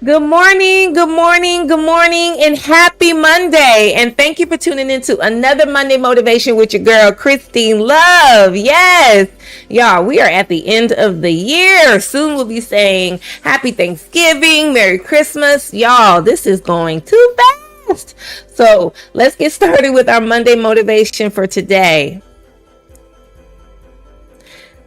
Good morning, good morning, good morning, and happy Monday. And thank you for tuning into another Monday Motivation with your girl, Christine Love. Yes, y'all, we are at the end of the year. Soon we'll be saying Happy Thanksgiving, Merry Christmas. Y'all, this is going too fast. So let's get started with our Monday Motivation for today.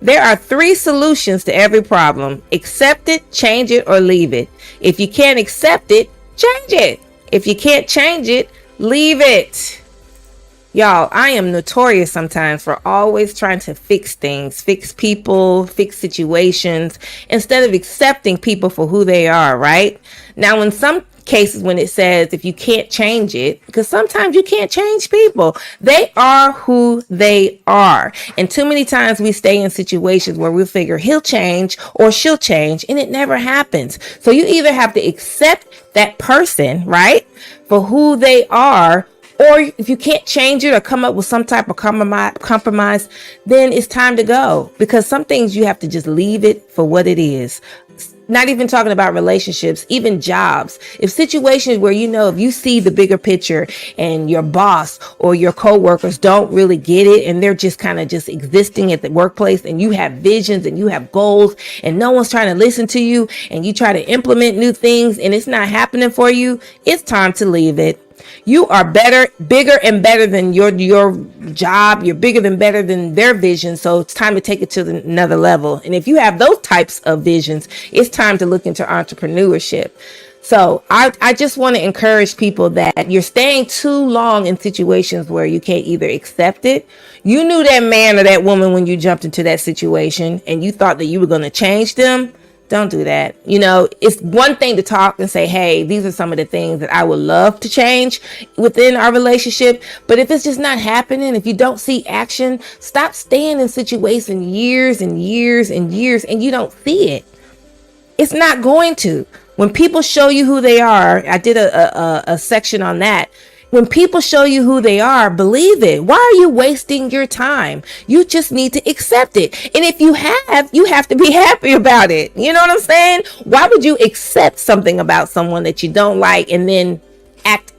There are 3 solutions to every problem. Accept it, change it, or leave it. If you can't accept it, change it. If you can't change it, leave it. Y'all, I am notorious sometimes for always trying to fix things, fix people, fix situations, instead of accepting people for who they are, right? Now, in some cases when it says if you can't change it, because sometimes you can't change people, they are who they are. And too many times we stay in situations where we figure he'll change or she'll change, and it never happens. So you either have to accept that person, right, for who they are, or if you can't change it or come up with some type of compromise, then it's time to go, because some things you have to just leave it for what it is. Not even talking about relationships, even jobs. If situations where if you see the bigger picture and your boss or your coworkers don't really get it and they're just kind of just existing at the workplace, and you have visions and you have goals and no one's trying to listen to you, and you try to implement new things and it's not happening for you, it's time to leave it. You are bigger and better than your job. You're bigger than better than their vision. So it's time to take it to another level. And if you have those types of visions, it's time to look into entrepreneurship. So I just want to encourage people that you're staying too long in situations where you can't either accept it. You knew that man or that woman when you jumped into that situation and you thought that you were going to change them. Don't do that. It's one thing to talk and say, hey, these are some of the things that I would love to change within our relationship. But if it's just not happening, if you don't see action, stop staying in situations years and years and years and you don't see it. It's not going to. When people show you who they are, I did a section on that. When people show you who they are, believe it. Why are you wasting your time? You just need to accept it. And if you have to be happy about it. You know what I'm saying? Why would you accept something about someone that you don't like and then act,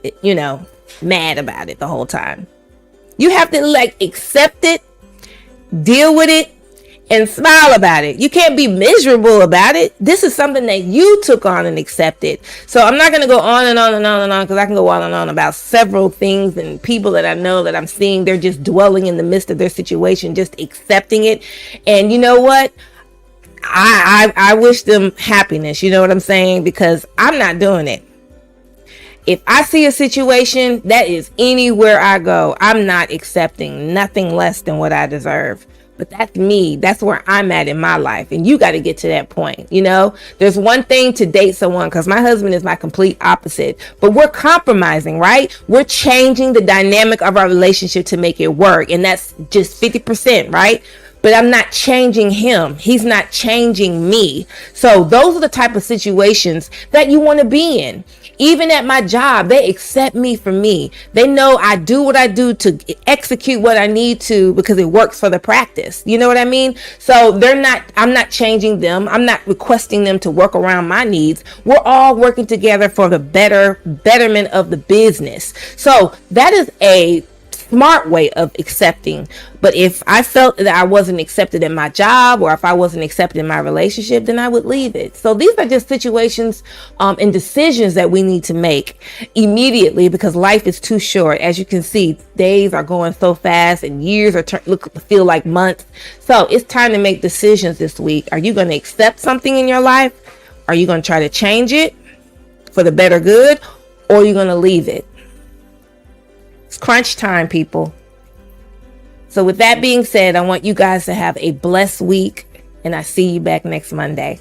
mad about it the whole time? You have to accept it, deal with it, and smile about it. You can't be miserable about it. This is something that you took on and accepted. So I'm not going to go on and on and on and on, because I can go on and on about several things and people that I know that I'm seeing. They're just dwelling in the midst of their situation, just accepting it. And you know what? I wish them happiness. You know what I'm saying? Because I'm not doing it. If I see a situation that is anywhere I go, I'm not accepting nothing less than what I deserve. But that's me. That's where I'm at in my life. And you got to get to that point. There's one thing to date someone, because my husband is my complete opposite. But we're compromising, right? We're changing the dynamic of our relationship to make it work. And that's just 50%, right? But I'm not changing him. He's not changing me. So those are the type of situations that you want to be in. Even at my job, they accept me for me. They know I do what I do to execute what I need to, because it works for the practice. You know what I mean? So I'm not changing them. I'm not requesting them to work around my needs. We're all working together for the betterment of the business. So that is a smart way of accepting. But if I felt that I wasn't accepted in my job, or if I wasn't accepted in my relationship, then I would leave it. So these are just situations and decisions that we need to make immediately, because life is too short. As you can see, days are going so fast and years feel like months. So it's time to make decisions this week. Are you going to accept something in your life? Are you going to try to change it for the better good? Or are you going to leave it? It's crunch time, people. So with that being said, I want you guys to have a blessed week, and I see you back next Monday.